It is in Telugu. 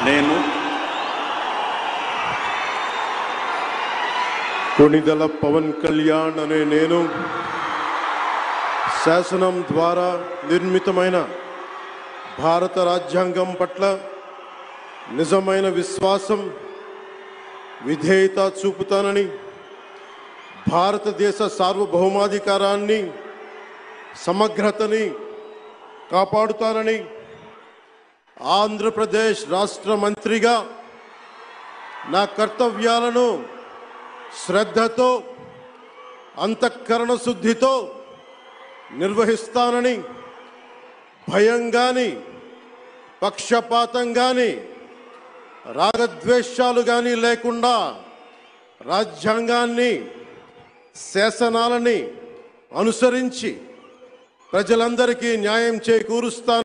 నేను కొణిదెల పవన్ కళ్యాణ్ అనే నేను శాసనం ద్వారా నిర్మితమైన భారత రాజ్యాంగం పట్ల నిజమైన విశ్వాసం విధేయత చూపుతానని, భారతదేశ సార్వభౌమాధికారాన్ని సమగ్రతని కాపాడుతానని, ఆంధ్రప్రదేశ్ రాష్ట్ర మంత్రిగా నా కర్తవ్యాలను శ్రద్ధతో అంతఃకరణ శుద్ధితో నిర్వహిస్తానని, భయం గాని పక్షపాతం గాని రాగద్వేషాలు గాని లేకుండా రాజ్యాంగాన్ని శాసనాలని అనుసరించి ప్రజలందరికీ న్యాయం చేకూరుస్తాను.